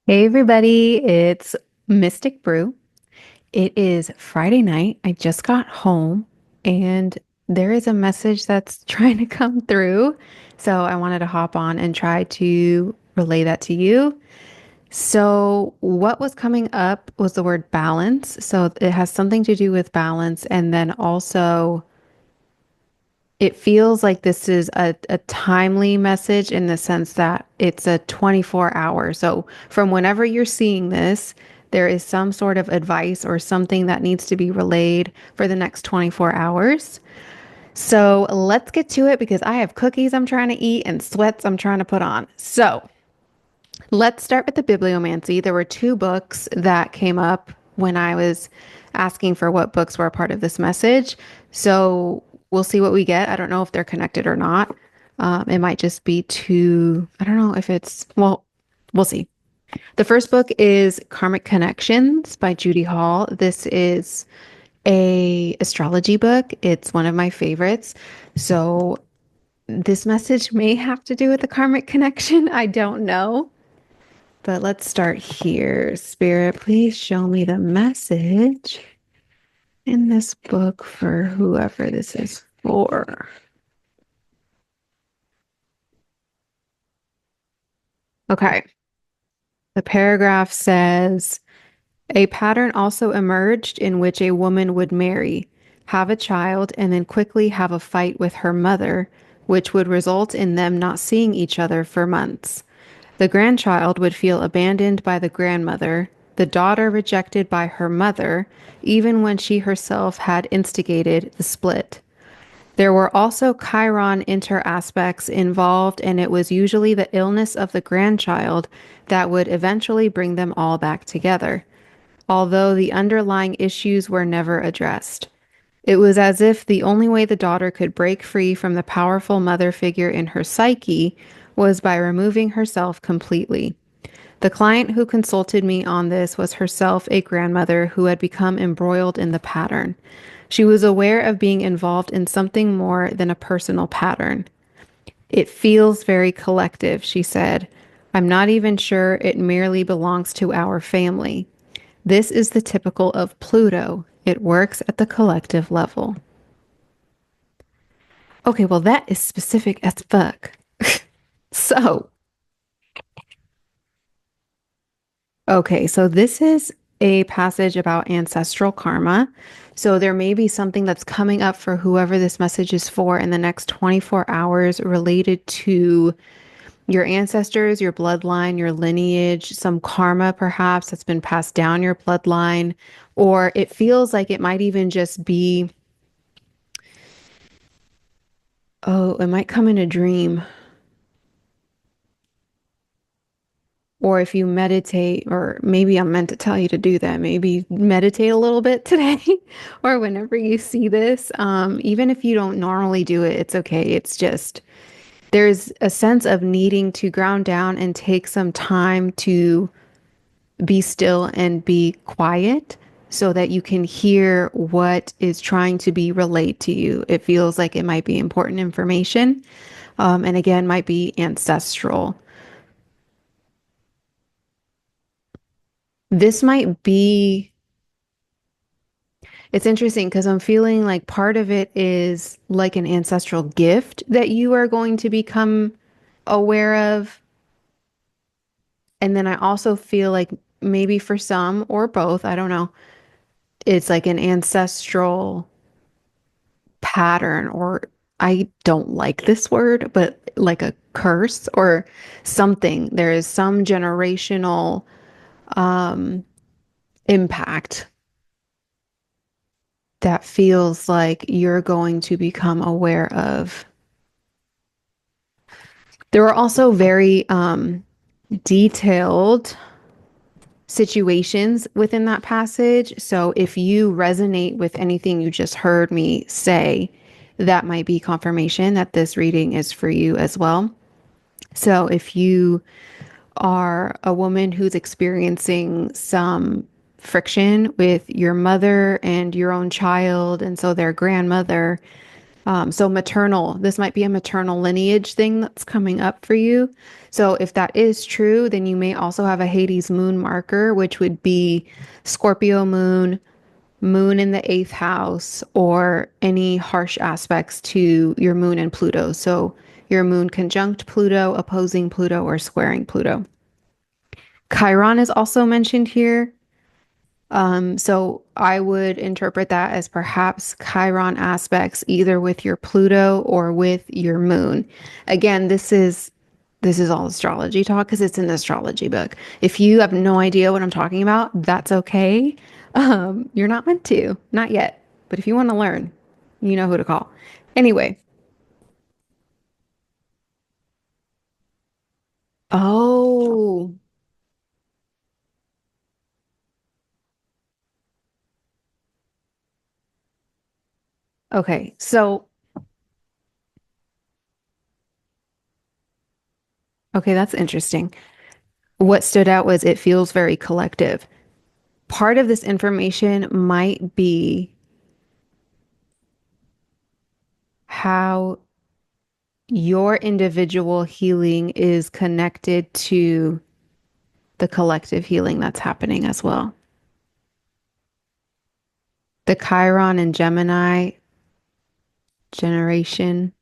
Hey everybody, it's Mystic Brew. It is Friday night. I just got home and there is a message that's trying to come through. So I wanted to hop on and try to relay that to you. So, what was coming up was the word balance. So, it has something to do with balance. And then also, it feels like this is a timely message in the sense that it's a 24 hour. So from whenever you're seeing this, there is some sort of advice or something that needs to be relayed for the next 24 hours. So let's get to it because I have cookies I'm trying to eat and sweats I'm trying to put on. So let's start with the bibliomancy. There were two books that came up when I was asking for what books were a part of this message. So we'll see what we get. I don't know if they're connected or not. It might just be two, I don't know if it's, well, we'll see. The first book is Karmic Connections by Judy Hall. This is a astrology book. It's one of my favorites. So this message may have to do with the karmic connection. I don't know. But let's start here. Spirit, please show me the message in this book for whoever this is for. Okay. The paragraph says a pattern also emerged in which a woman would marry, have a child, and then quickly have a fight with her mother, which would result in them not seeing each other for months. The grandchild would feel abandoned by the grandmother, the daughter rejected by her mother, even when she herself had instigated the split. There were also Chiron interaspects involved, and it was usually the illness of the grandchild that would eventually bring them all back together, although the underlying issues were never addressed. It was as if the only way the daughter could break free from the powerful mother figure in her psyche was by removing herself completely. The client who consulted me on this was herself a grandmother who had become embroiled in the pattern. She was aware of being involved in something more than a personal pattern. It feels very collective, she said. I'm not even sure it merely belongs to our family. This is the typical of Pluto. It works at the collective level. Okay, well, that is specific as fuck. So, okay, so this is a passage about ancestral karma. So there may be something that's coming up for whoever this message is for in the next 24 hours related to your ancestors, your bloodline, your lineage, some karma perhaps that's been passed down your bloodline, or it feels like it might even just be, oh, it might come in a dream. Or if you meditate, or maybe I'm meant to tell you to do that, maybe meditate a little bit today or whenever you see this. Even if you don't normally do it, it's okay. It's just there's a sense of needing to ground down and take some time to be still and be quiet so that you can hear what is trying to be relayed to you. It feels like it might be important information. And again, might be ancestral. This might be It's interesting because I'm feeling like part of it is like an ancestral gift that you are going to become aware of. And then I also feel like maybe for some or both, I don't know, it's like an ancestral pattern, or I don't like this word, but like a curse or something. There is some generational um, impact that feels like you're going to become aware of. There were also very detailed situations within that passage. So if you resonate with anything you just heard me say, that might be confirmation that this reading is for you as well. So if you are a woman who's experiencing some friction with your mother and your own child, and so their grandmother, So maternal, this might be a maternal lineage thing that's coming up for you. So if that is true, then you may also have a Hades moon marker, which would be Scorpio moon, moon in the eighth house, or any harsh aspects to your moon and Pluto. So your moon conjunct Pluto, opposing Pluto, or squaring Pluto. Chiron is also mentioned here. So I would interpret that as perhaps Chiron aspects either with your Pluto or with your moon. Again, this is all astrology talk because it's in the astrology book. If you have no idea what I'm talking about, that's okay. You're not meant to, not yet. But if you want to learn, you know who to call. Anyway, oh, okay. So, okay, that's interesting. What stood out was it feels very collective. Part of this information might be how your individual healing is connected to the collective healing that's happening as well. The Chiron and Gemini generation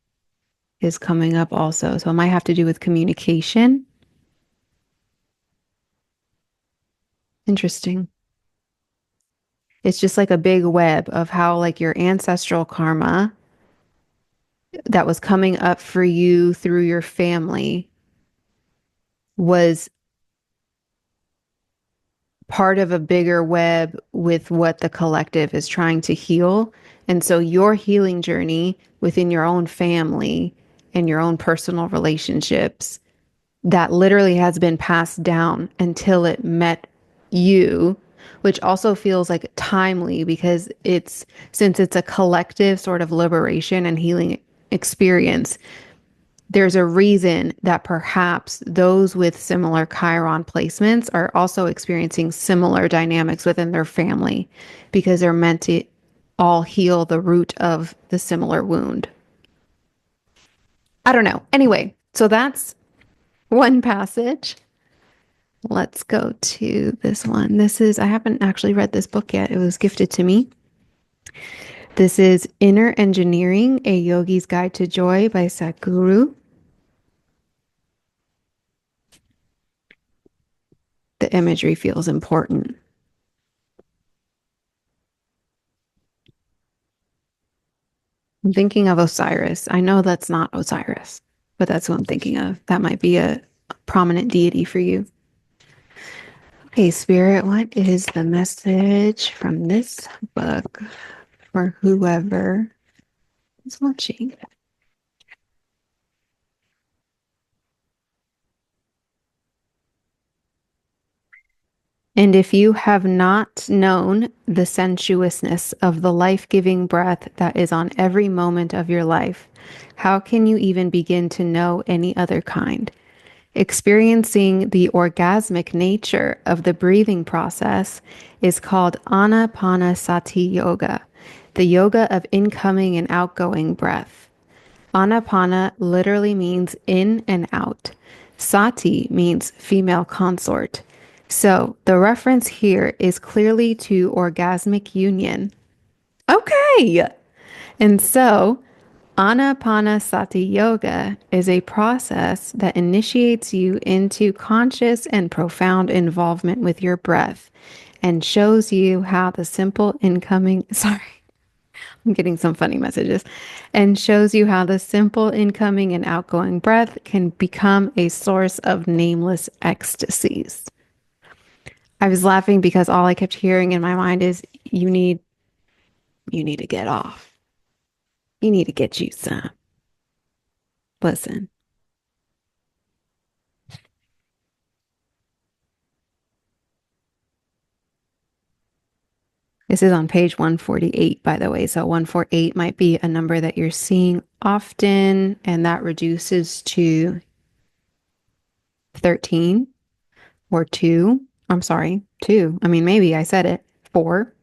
is coming up also. So it might have to do with communication. Interesting. It's just like a big web of how, like, your ancestral karma that was coming up for you through your family was part of a bigger web with what the collective is trying to heal. And so your healing journey within your own family and your own personal relationships that literally has been passed down until it met you, which also feels like timely because since it's a collective sort of liberation and healing experience, there's a reason that perhaps those with similar Chiron placements are also experiencing similar dynamics within their family because they're meant to all heal the root of the similar wound. I don't know. Anyway, so that's one passage. Let's go to this one. I haven't actually read this book yet. It was gifted to me. This is Inner Engineering, A Yogi's Guide to Joy by Sadhguru. The imagery feels important. I'm thinking of Osiris. I know that's not Osiris, but that's who I'm thinking of. That might be a prominent deity for you. Okay, Spirit, what is the message from this book for whoever is watching? And if you have not known the sensuousness of the life-giving breath that is on every moment of your life, how can you even begin to know any other kind? Experiencing the orgasmic nature of the breathing process is called Anapanasati Yoga, the yoga of incoming and outgoing breath. Anapana literally means in and out. Sati means female consort. So the reference here is clearly to orgasmic union. Okay. And so Anapanasati Yoga is a process that initiates you into conscious and profound involvement with your breath and shows you how the simple incoming, sorry, I'm getting some funny messages, and shows you how the simple incoming and outgoing breath can become a source of nameless ecstasies. I was laughing because all I kept hearing in my mind is you need to get off. You need to get you some. Listen. This is on page 148, by the way. So 148 might be a number that you're seeing often, and that reduces to 13 or 2. I'm sorry, 2. I mean, maybe I said it. 4.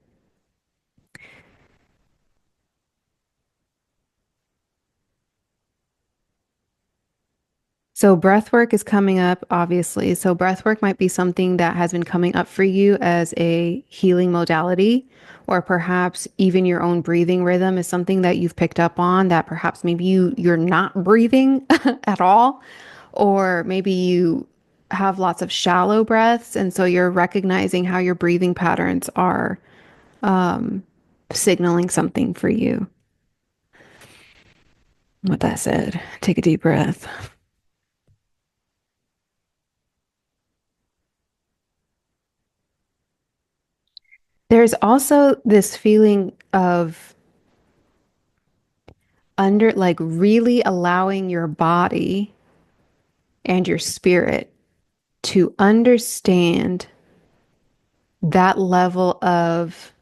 So breath work is coming up, obviously. So breath work might be something that has been coming up for you as a healing modality, or perhaps even your own breathing rhythm is something that you've picked up on that perhaps maybe you're not breathing at all, or maybe you have lots of shallow breaths, and so you're recognizing how your breathing patterns are signaling something for you. With that said, take a deep breath. There's also this feeling of under like really allowing your body and your spirit to understand that level of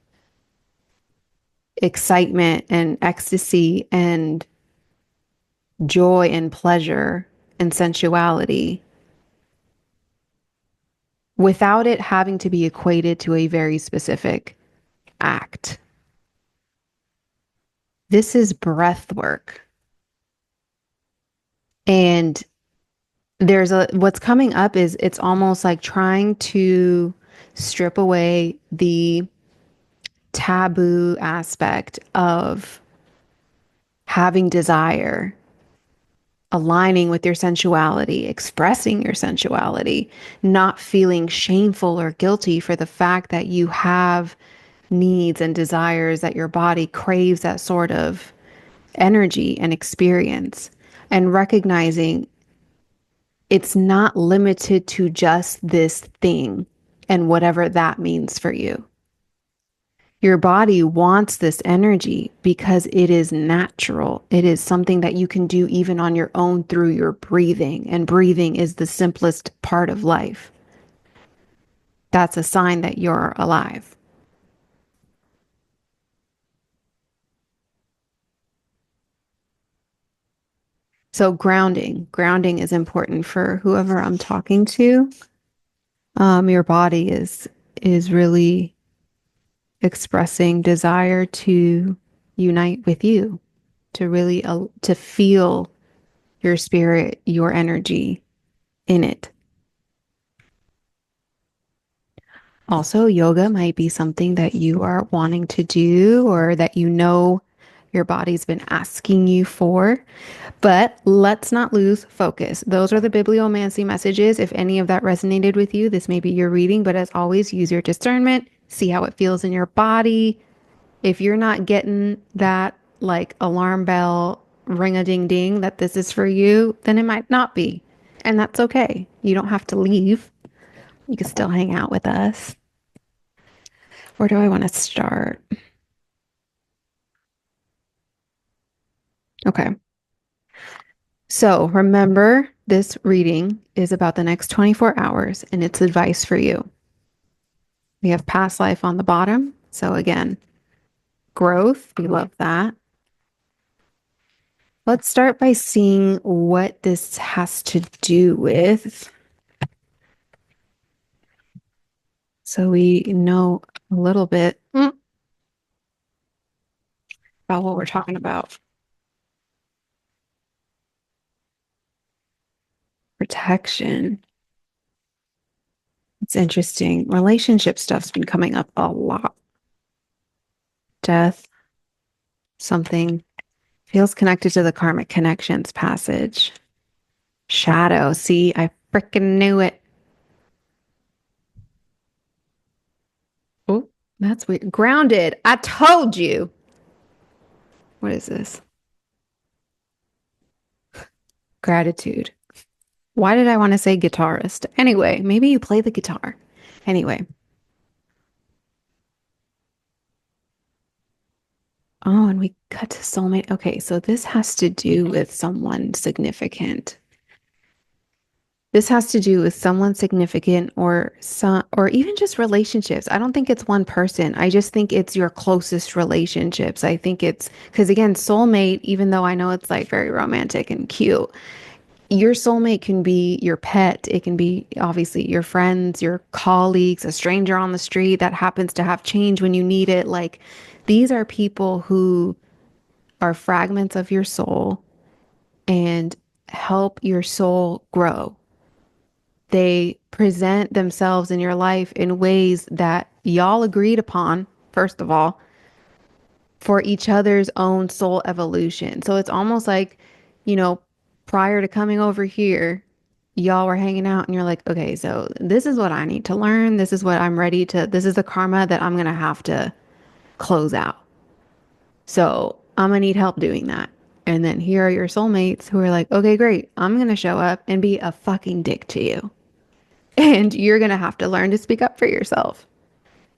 excitement and ecstasy and joy and pleasure and sensuality without it having to be equated to a very specific act. This is breath work. And there's a what's coming up is it's almost like trying to strip away the taboo aspect of having desire, aligning with your sensuality, expressing your sensuality, not feeling shameful or guilty for the fact that you have needs and desires, that your body craves that sort of energy and experience, and recognizing it's not limited to just this thing and whatever that means for you. Your body wants this energy because it is natural. It is something that you can do even on your own through your breathing. And breathing is the simplest part of life. That's a sign that you're alive. So grounding is important for whoever I'm talking to. Your body is really expressing desire to unite with you, to really to feel your spirit, your energy in it. Also, yoga might be something that you are wanting to do or that you know your body's been asking you for. But let's not lose focus. Those are the bibliomancy messages. If any of that resonated with you, this may be your reading, but as always, use your discernment, see how it feels in your body. If you're not getting that like alarm bell ring a ding ding that this is for you, then it might not be. And that's okay. You don't have to leave. You can still hang out with us. Where do I want to start? Okay. So remember, this reading is about the next 24 hours and it's advice for you. We have past life on the bottom. So again, growth, we love that. Let's start by seeing what this has to do with. So we know a little bit about what we're talking about. Protection. It's interesting. Relationship stuff's been coming up a lot. Death, something feels connected to the Karmic Connections passage. Shadow. See, I freaking knew it. Oh, that's weird. Grounded. I told you. What is this? Gratitude. Why did I want to say guitarist? Anyway, maybe you play the guitar. Anyway. Oh, and we cut to soulmate. Okay, so this has to do with someone significant. This has to do with someone significant or some or even just relationships. I don't think it's one person. I just think it's your closest relationships. I think it's because again, soulmate, even though I know it's like very romantic and cute, your soulmate can be your pet. It can be obviously your friends, your colleagues, a stranger on the street that happens to have change when you need it. Like these are people who are fragments of your soul and help your soul grow. They present themselves in your life in ways that y'all agreed upon, first of all, for each other's own soul evolution. So it's almost like, you know, prior to coming over here, y'all were hanging out and you're like, okay, so this is what I need to learn. This is what I'm ready to, this is the karma that I'm going to have to close out. So I'm going to need help doing that. And then here are your soulmates who are like, okay, great. I'm going to show up and be a fucking dick to you. And you're going to have to learn to speak up for yourself.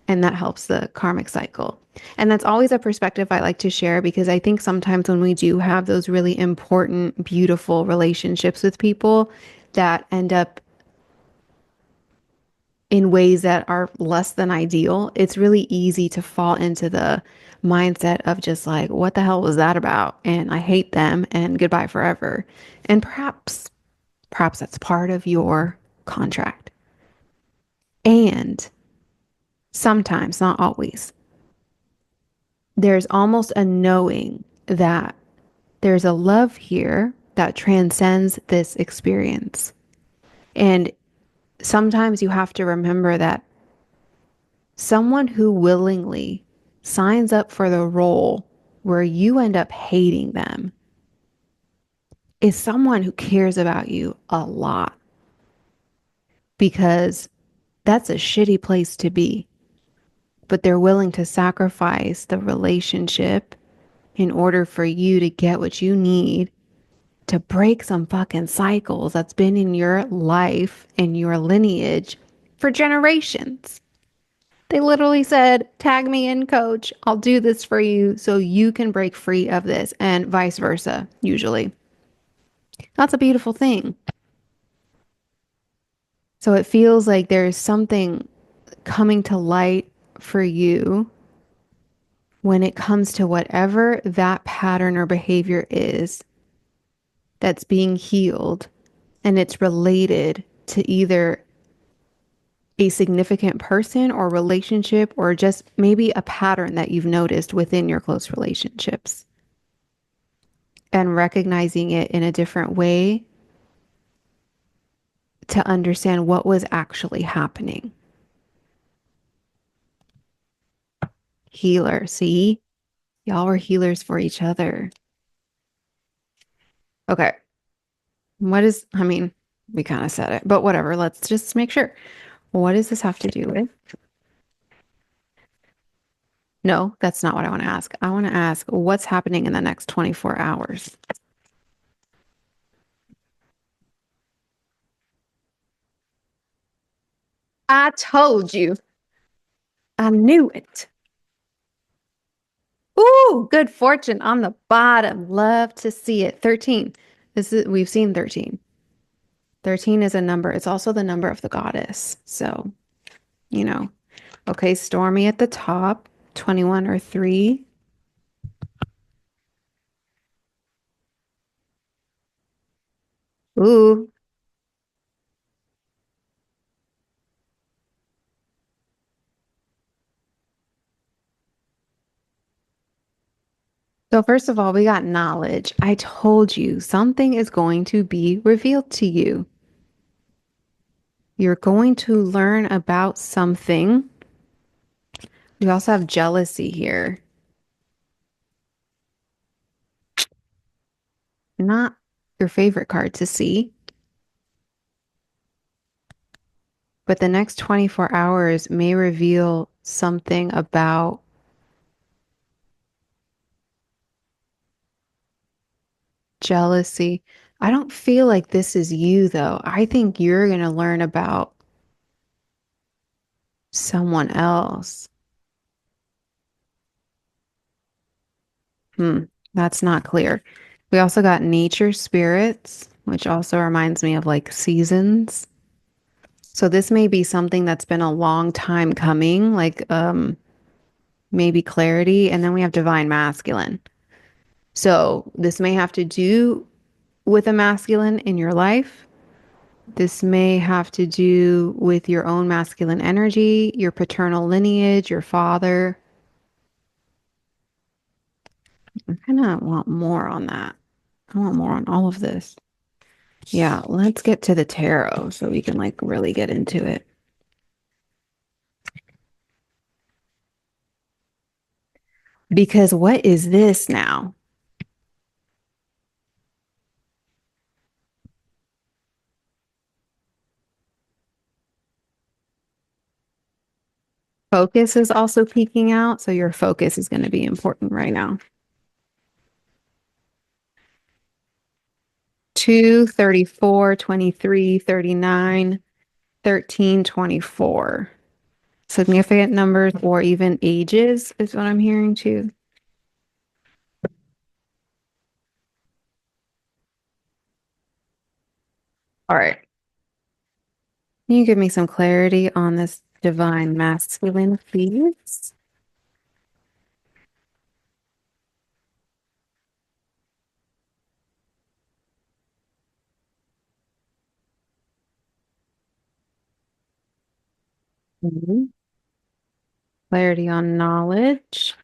And that helps the karmic cycle. And that's always a perspective I like to share because I think sometimes when we do have those really important, beautiful relationships with people that end up in ways that are less than ideal, it's really easy to fall into the mindset of just like, what the hell was that about? And I hate them and goodbye forever. And perhaps that's part of your contract. And sometimes, not always, there's almost a knowing that there's a love here that transcends this experience. And sometimes you have to remember that someone who willingly signs up for the role where you end up hating them is someone who cares about you a lot because that's a shitty place to be. But they're willing to sacrifice the relationship in order for you to get what you need to break some fucking cycles that's been in your life and your lineage for generations. They literally said, tag me in, coach. I'll do this for you so you can break free of this, and vice versa, usually. That's a beautiful thing. So it feels like there's something coming to light for you when it comes to whatever that pattern or behavior is that's being healed, and it's related to either a significant person or relationship or just maybe a pattern that you've noticed within your close relationships, and recognizing it in a different way to understand what was actually happening. Healer, see? Y'all were healers for each other. Okay. I mean, we kind of said it, but whatever. Let's just make sure. What does this have to do with? No, that's not what I want to ask. I want to ask what's happening in the next 24 hours. I told you. I knew it. Ooh, good fortune on the bottom. Love to see it. 13. We've seen 13. 13 is a number. It's also the number of the goddess. So, you know. Okay, Stormy at the top. 21 or 3. Ooh. So first of all, we got knowledge. I told you something is going to be revealed to you. You're going to learn about something. We also have jealousy here. Not your favorite card to see, but the next 24 hours may reveal something about jealousy. I don't feel like this is you, though. I think you're going to learn about someone else. Hmm, that's not clear. We also got nature spirits, which also reminds me of like seasons. So this may be something that's been a long time coming, like maybe clarity, and then we have divine masculine. So this may have to do with a masculine in your life. This may have to do with your own masculine energy, your paternal lineage, your father. I kind of want more on that. I want more on all of this. Yeah, let's get to the tarot so we can like really get into it. Because what is this now? Focus is also peeking out, so your focus is going to be important right now. 2, 34, 23, 39, 13, 24. Significant numbers or even ages is what I'm hearing too. All right. Can you give me some clarity on this divine masculine, please? Mhm. Clarity on knowledge.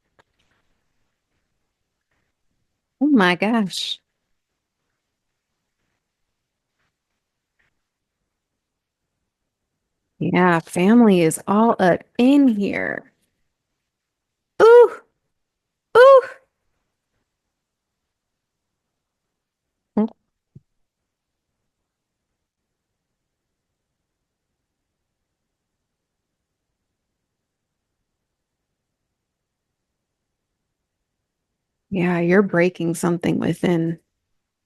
Oh my gosh. Yeah, family is all up in here. Ooh, ooh. Yeah, you're breaking something within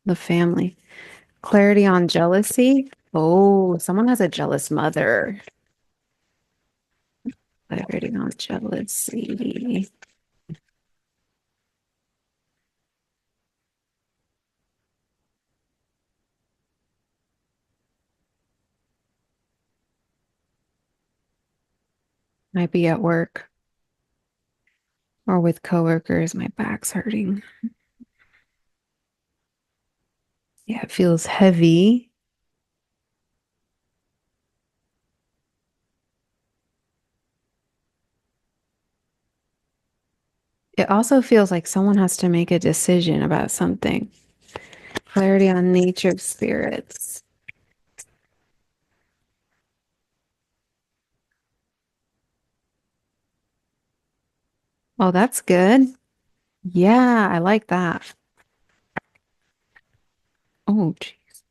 the family. Clarity on jealousy. Oh, someone has a jealous mother. Clarity on jealousy. Might be at work or with coworkers. My back's hurting. Yeah, it feels heavy. It also feels like someone has to make a decision about something. Clarity on nature spirits. Oh, that's good. Yeah, I like that. Oh, geez.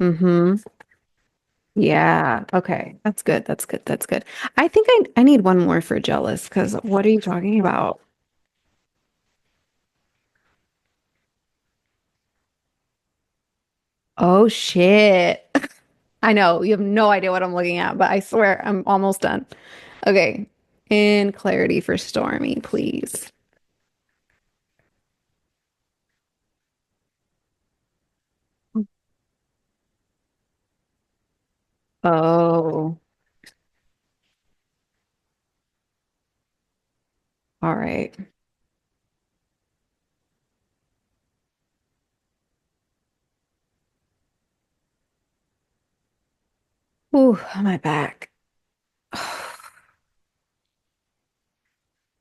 Mm-hmm. Yeah. Okay. That's good. That's good. That's good. I think I need one more for jealous because what are you talking about? Oh, shit. I know you have no idea what I'm looking at, but I swear I'm almost done. Okay. In clarity for Stormy, please. Oh, all right. Ooh, my back.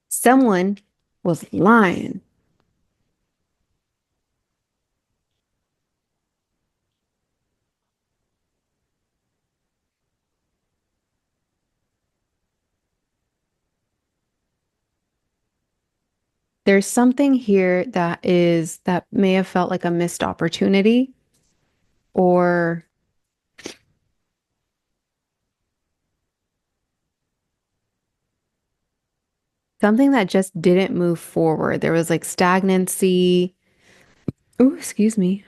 Someone was lying. There's something here that may have felt like a missed opportunity or something that just didn't move forward. There was like stagnancy. Oh, excuse me.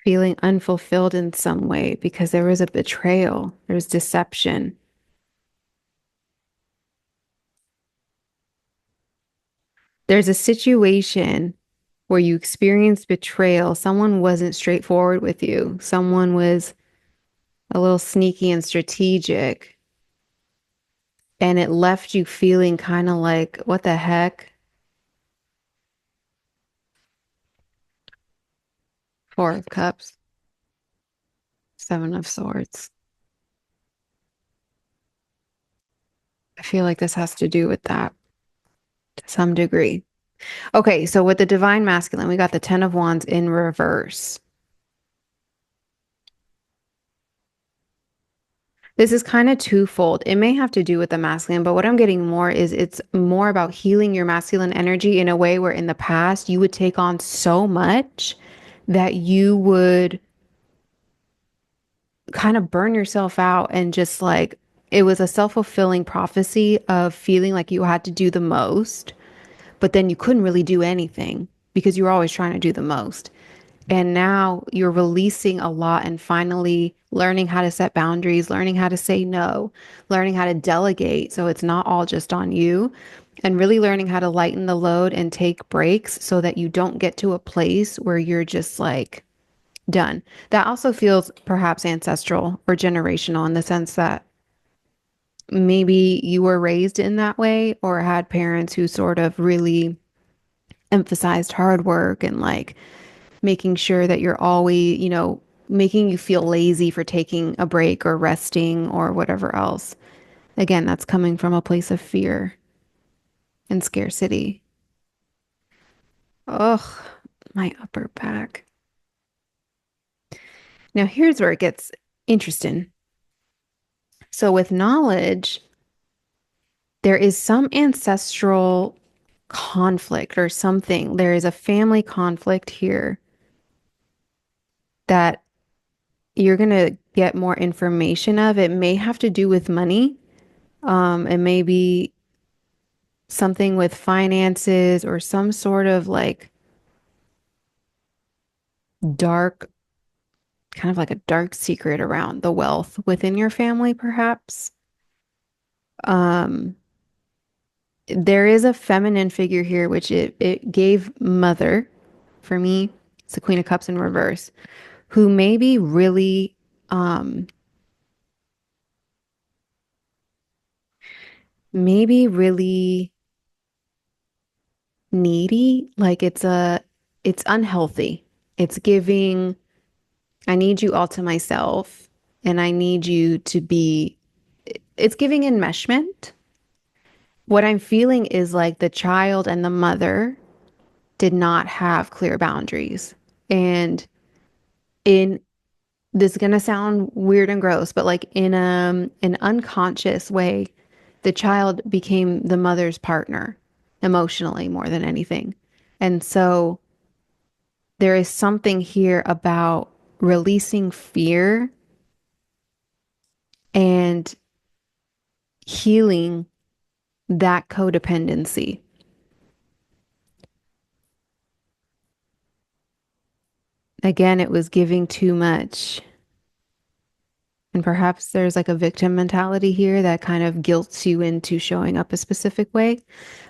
Feeling unfulfilled in some way because there was a betrayal, there was deception. There's a situation where you experienced betrayal. Someone wasn't straightforward with you, someone was a little sneaky and strategic, and it left you feeling kind of like, what the heck? Four of Cups, Seven of Swords. I feel like this has to do with that to some degree. Okay, so with the divine masculine, we got the Ten of Wands in reverse. This is kind of twofold. It may have to do with the masculine, but what I'm getting more is it's more about healing your masculine energy in a way where in the past you would take on so much that you would kind of burn yourself out and just like it was a self-fulfilling prophecy of feeling like you had to do the most, but then you couldn't really do anything because you were always trying to do the most. And now you're releasing a lot and finally learning how to set boundaries, learning how to say no, learning how to delegate so it's not all just on you, and really learning how to lighten the load and take breaks so that you don't get to a place where you're just like done. That also feels perhaps ancestral or generational in the sense that maybe you were raised in that way or had parents who sort of really emphasized hard work and like making sure that you're always, making you feel lazy for taking a break or resting or whatever else. Again, that's coming from a place of fear and scarcity. Ugh, my upper back. Now, here's where it gets interesting. So, with knowledge, there is some ancestral conflict or something. There is a family conflict here that you're going to get more information of. It may have to do with money. It may be something with finances or some sort of like dark, kind of like a dark secret around the wealth within your family, perhaps. Um, there is a feminine figure here, which it gave mother for me. It's the Queen of Cups in reverse, who um, maybe really needy. Like it's unhealthy. It's giving, I need you all to myself and I need you to be, it's giving enmeshment. What I'm feeling is like the child and the mother did not have clear boundaries. And in this is gonna sound weird and gross, but like in an unconscious way, the child became the mother's partner emotionally more than anything. And so there is something here about releasing fear and healing that codependency. Again, it was giving too much. And perhaps there's like a victim mentality here that kind of guilts you into showing up a specific way.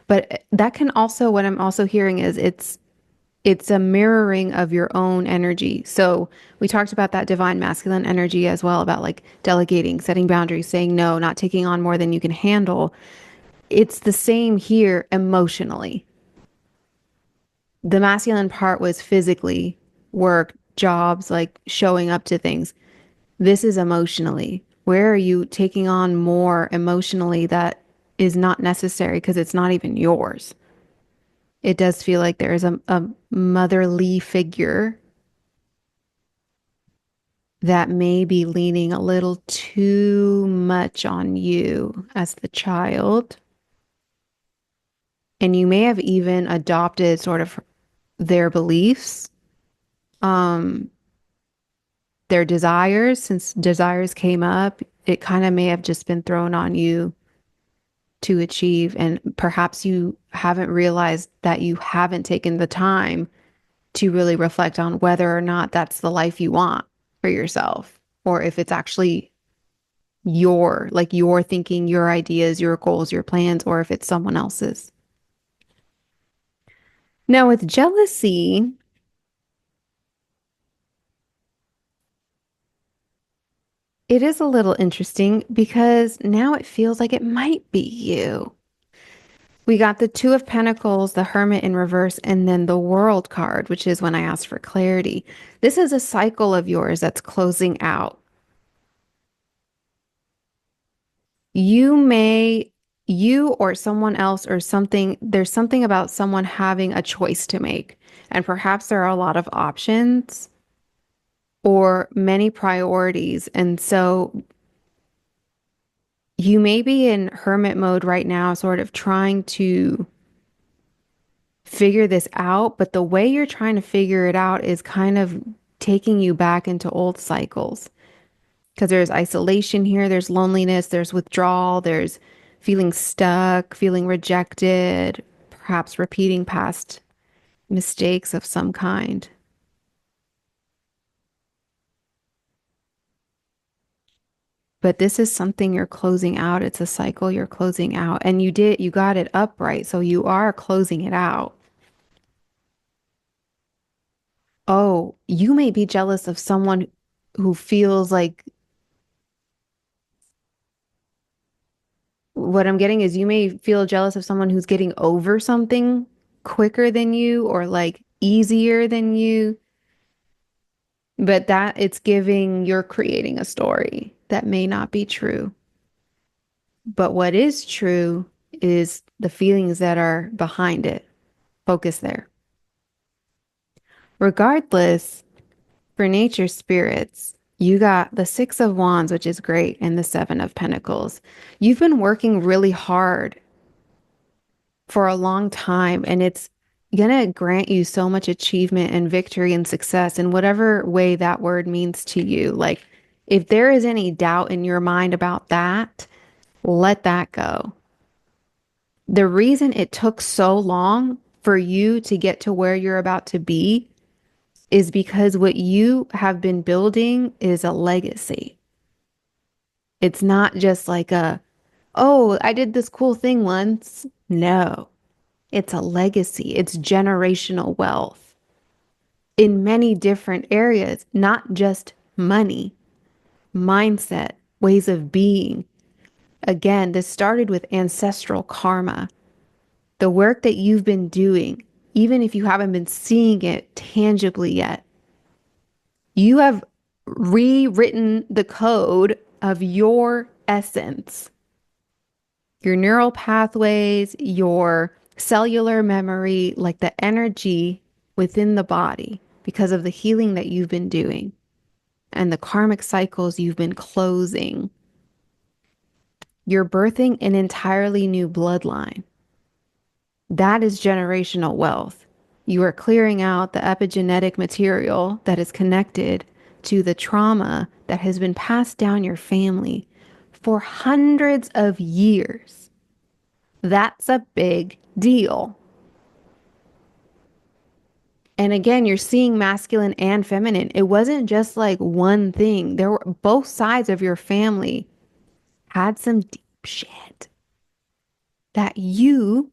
But that can also, what I'm also hearing is it's a mirroring of your own energy. So we talked about that divine masculine energy as well, about like delegating, setting boundaries, saying no, not taking on more than you can handle. It's the same here emotionally. The masculine part was physically work, jobs, like showing up to things. This is emotionally. Where are you taking on more emotionally that is not necessary because it's not even yours? It does feel like there is a motherly figure that may be leaning a little too much on you as the child. And you may have even adopted sort of their beliefs, um, their desires, since desires came up, it kind of may have just been thrown on you to achieve. And perhaps you haven't realized that you haven't taken the time to really reflect on whether or not that's the life you want for yourself, or if it's actually your thinking, your ideas, your goals, your plans, or if it's someone else's. Now, with jealousy, it is a little interesting because now it feels like it might be you. We got the Two of Pentacles, the Hermit in reverse, and then the World card, which is when I asked for clarity. This is a cycle of yours that's closing out. You may, you or someone else or something, there's something about someone having a choice to make. And perhaps there are a lot of options or many priorities. And so you may be in hermit mode right now, sort of trying to figure this out, but the way you're trying to figure it out is kind of taking you back into old cycles. Because there's isolation here, there's loneliness, there's withdrawal, there's feeling stuck, feeling rejected, perhaps repeating past mistakes of some kind. But this is something you're closing out. It's a cycle you're closing out. And you got it upright. So you are closing it out. Oh, you may be jealous of someone who feels like what I'm getting is you may feel jealous of someone who's getting over something quicker than you or like easier than you, but that it's giving you're creating a story that may not be true. But what is true is the feelings that are behind it. Focus there. Regardless, for nature spirits, you got the Six of Wands, which is great, and the Seven of Pentacles. You've been working really hard for a long time, and it's gonna grant you so much achievement and victory and success in whatever way that word means to you. Like, if there is any doubt in your mind about that, let that go. The reason it took so long for you to get to where you're about to be is because what you have been building is a legacy. It's not just like oh, I did this cool thing once. No, it's a legacy. It's generational wealth in many different areas, not just money, mindset, ways of being. Again, this started with ancestral karma. The work that you've been doing, even if you haven't been seeing it tangibly yet, you have rewritten the code of your essence, your neural pathways, your cellular memory, like the energy within the body because of the healing that you've been doing and the karmic cycles you've been closing. You're birthing an entirely new bloodline. That is generational wealth. You are clearing out the epigenetic material that is connected to the trauma that has been passed down your family for hundreds of years. That's a big deal. And again, you're seeing masculine and feminine. It wasn't just like one thing. There were both sides of your family had some deep shit that you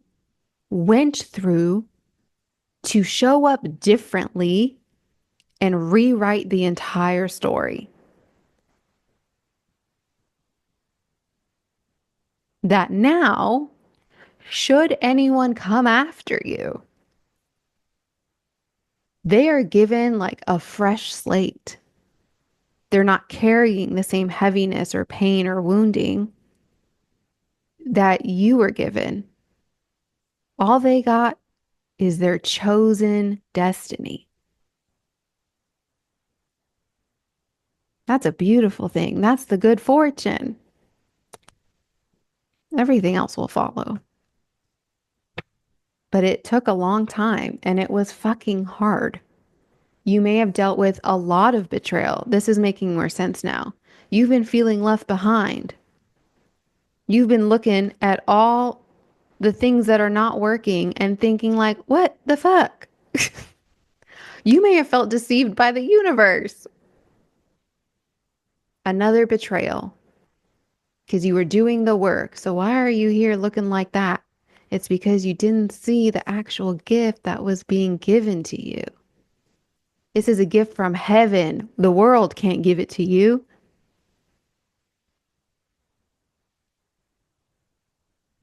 went through to show up differently and rewrite the entire story. That now, should anyone come after you, they are given like a fresh slate. They're not carrying the same heaviness or pain or wounding that you were given. All they got is their chosen destiny. That's a beautiful thing. That's the good fortune. Everything else will follow. But it took a long time and it was fucking hard. You may have dealt with a lot of betrayal. This is making more sense now. You've been feeling left behind. You've been looking at all the things that are not working and thinking like, what the fuck? You may have felt deceived by the universe. Another betrayal because you were doing the work. So why are you here looking like that? It's because you didn't see the actual gift that was being given to you. This is a gift from heaven. The world can't give it to you.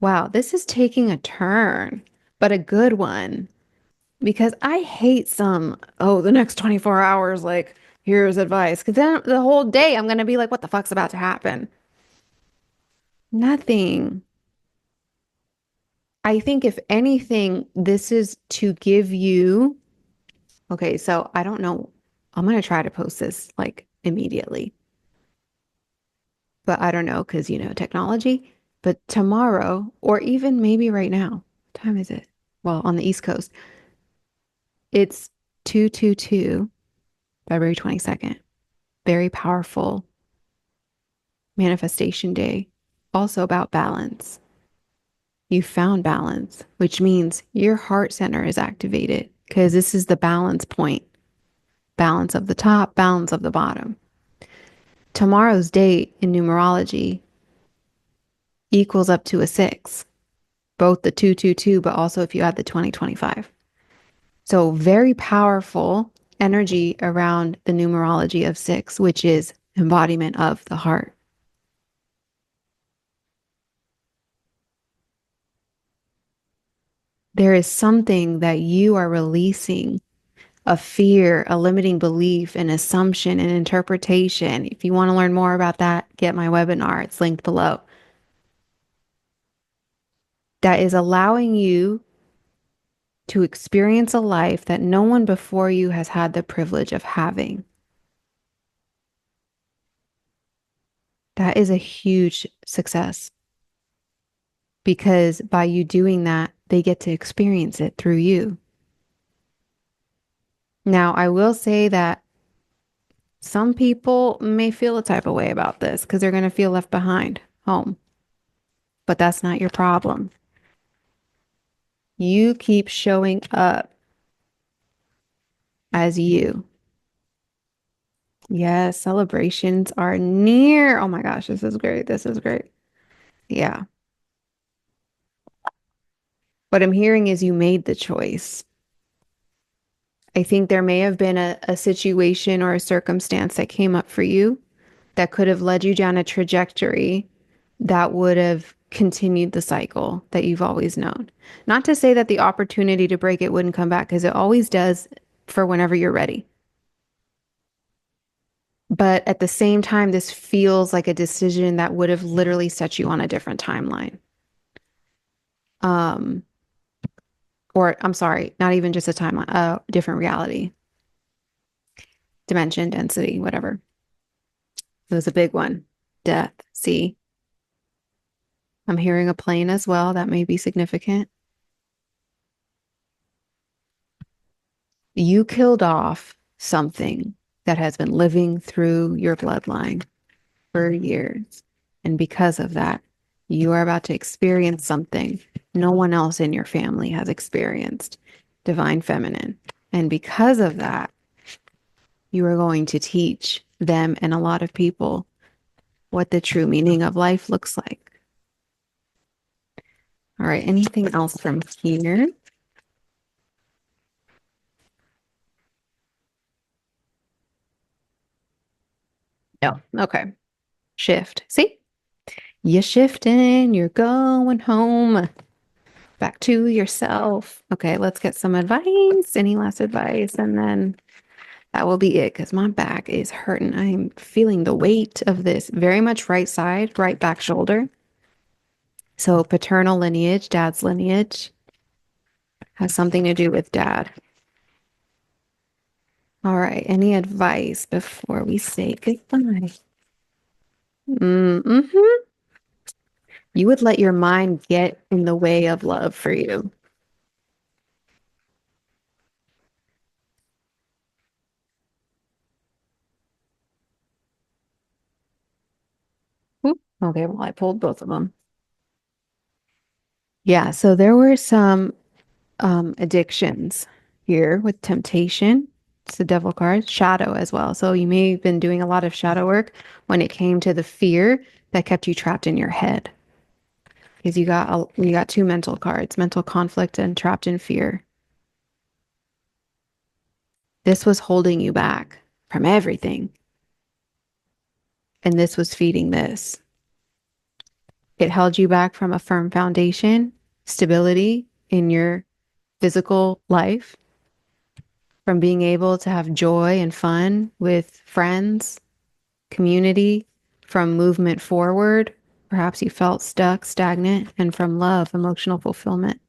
Wow, this is taking a turn, but a good one. Because I hate the next 24 hours, like, here's advice. Because then the whole day I'm going to be like, what the fuck's about to happen? Nothing. I think if anything, this is to give you, okay, so I don't know. I'm going to try to post this like immediately, but I don't know because, technology. But tomorrow, or even maybe right now, what time is it? Well, on the East Coast, it's 222, February 22nd. Very powerful manifestation day. Also about balance. You found balance, which means your heart center is activated because this is the balance point. Balance of the top, balance of the bottom. Tomorrow's date in numerology equals up to a six, both the 222, but also if you add the 2025. So, very powerful energy around the numerology of six, which is embodiment of the heart. There is something that you are releasing, a fear, a limiting belief, an assumption, an interpretation. If you want to learn more about that, get my webinar. It's linked below. That is allowing you to experience a life that no one before you has had the privilege of having. That is a huge success because by you doing that, they get to experience it through you. Now, I will say that some people may feel a type of way about this because they're going to feel left behind home, but that's not your problem. You keep showing up as you. Yes, celebrations are near. Oh my gosh, this is great. This is great. Yeah. What I'm hearing is you made the choice. I think there may have been a situation or a circumstance that came up for you that could have led you down a trajectory that would have continued the cycle that you've always known. Not to say that the opportunity to break it wouldn't come back, because it always does for whenever you're ready. But at the same time, this feels like a decision that would have literally set you on a different timeline. Um, or I'm sorry, not even just a timeline, a different reality, dimension, density, whatever. It was a big one. Death. See, I'm hearing a plane as well. That may be significant. You killed off something that has been living through your bloodline for years. And because of that, you are about to experience something no one else in your family has experienced, divine feminine. And because of that, you are going to teach them and a lot of people what the true meaning of life looks like. All right, anything else from here? No. Okay. Shift. See? You're shifting, you're going home. Back to yourself. Okay, let's get some advice. Any last advice? And then that will be it because my back is hurting. I'm feeling the weight of this very much right side, right back shoulder. So, paternal lineage, dad's lineage has something to do with dad. All right, any advice before we say goodbye? Mm-hmm. You would let your mind get in the way of love for you. Oop. Okay, well, I pulled both of them. Yeah, so there were some addictions here with temptation. It's the devil card, shadow as well. So you may have been doing a lot of shadow work when it came to the fear that kept you trapped in your head. Because you got two mental cards, mental conflict and trapped in fear. This was holding you back from everything. And this was feeding this. It held you back from a firm foundation, stability in your physical life, from being able to have joy and fun with friends, community, from movement forward. Perhaps you felt stuck, stagnant, and from love, emotional fulfillment.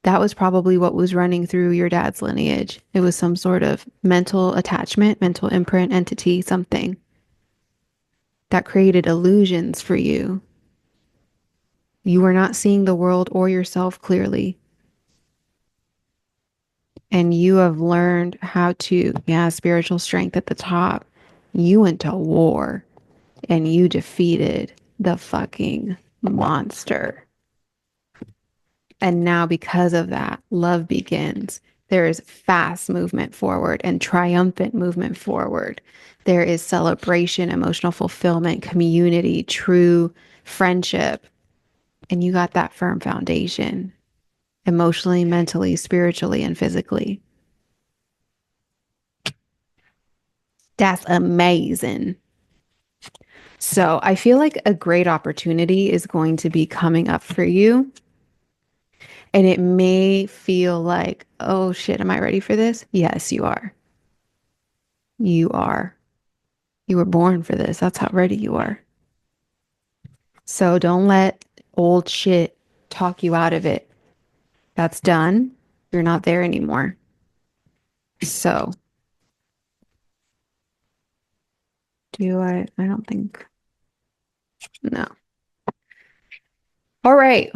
That was probably what was running through your dad's lineage. It was some sort of mental attachment, mental imprint, entity, something that created illusions for you. You were not seeing the world or yourself clearly. And you have learned how to, yeah, spiritual strength at the top. You went to war and you defeated the fucking monster. And now, because of that, love begins. There is fast movement forward and triumphant movement forward. There is celebration, emotional fulfillment, community, true friendship. And you got that firm foundation emotionally, mentally, spiritually, and physically. That's amazing. So I feel like a great opportunity is going to be coming up for you. And it may feel like, oh shit, am I ready for this? Yes, you are. You are. You were born for this. That's how ready you are. So don't let old shit talk you out of it. That's done. You're not there anymore. So do I? I don't think. No. All right.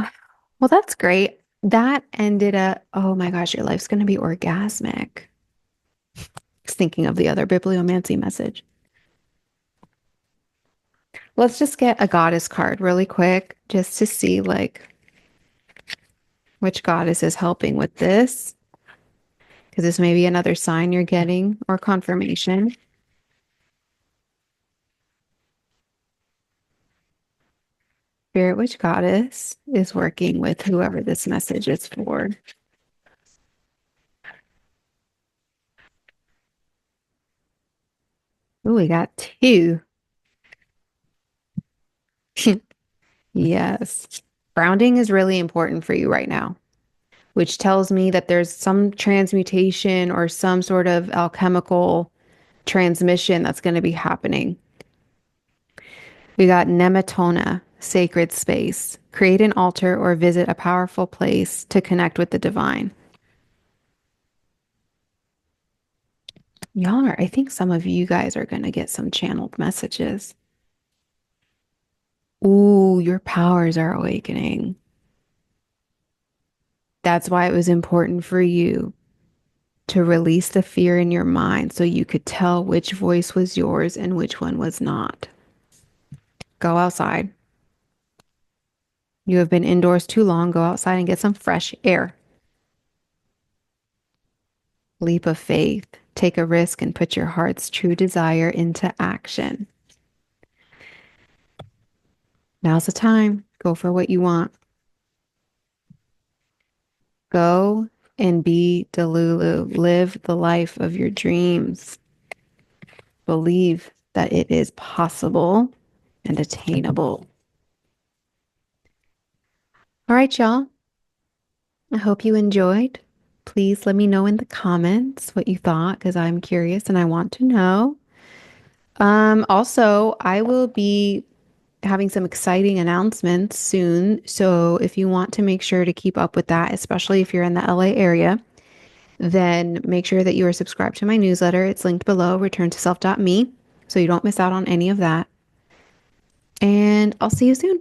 Well, that's great. That ended up, oh my gosh, your life's going to be orgasmic. Just thinking of the other bibliomancy message. Let's just get a goddess card really quick just to see like which goddess is helping with this. Because this may be another sign you're getting or confirmation. Spirit, which goddess is working with whoever this message is for? Oh, we got two. Yes. Grounding is really important for you right now, which tells me that there's some transmutation or some sort of alchemical transmission that's going to be happening. We got Nemetona, sacred space. Create an altar or visit a powerful place to connect with the divine. Y'all are, I think some of you guys are going to get some channeled messages. Ooh, your powers are awakening. That's why it was important for you to release the fear in your mind so you could tell which voice was yours and which one was not. Go outside. You have been indoors too long. Go outside and get some fresh air. Leap of faith. Take a risk and put your heart's true desire into action. Now's the time. Go for what you want. Go and be Delulu. Live the life of your dreams. Believe that it is possible and attainable. All right, y'all. I hope you enjoyed. Please let me know in the comments what you thought because I'm curious and I want to know. Also, I will be having some exciting announcements soon. So if you want to make sure to keep up with that, especially if you're in the LA area, then make sure that you are subscribed to my newsletter. It's linked below, returntoself.me, so you don't miss out on any of that. And I'll see you soon.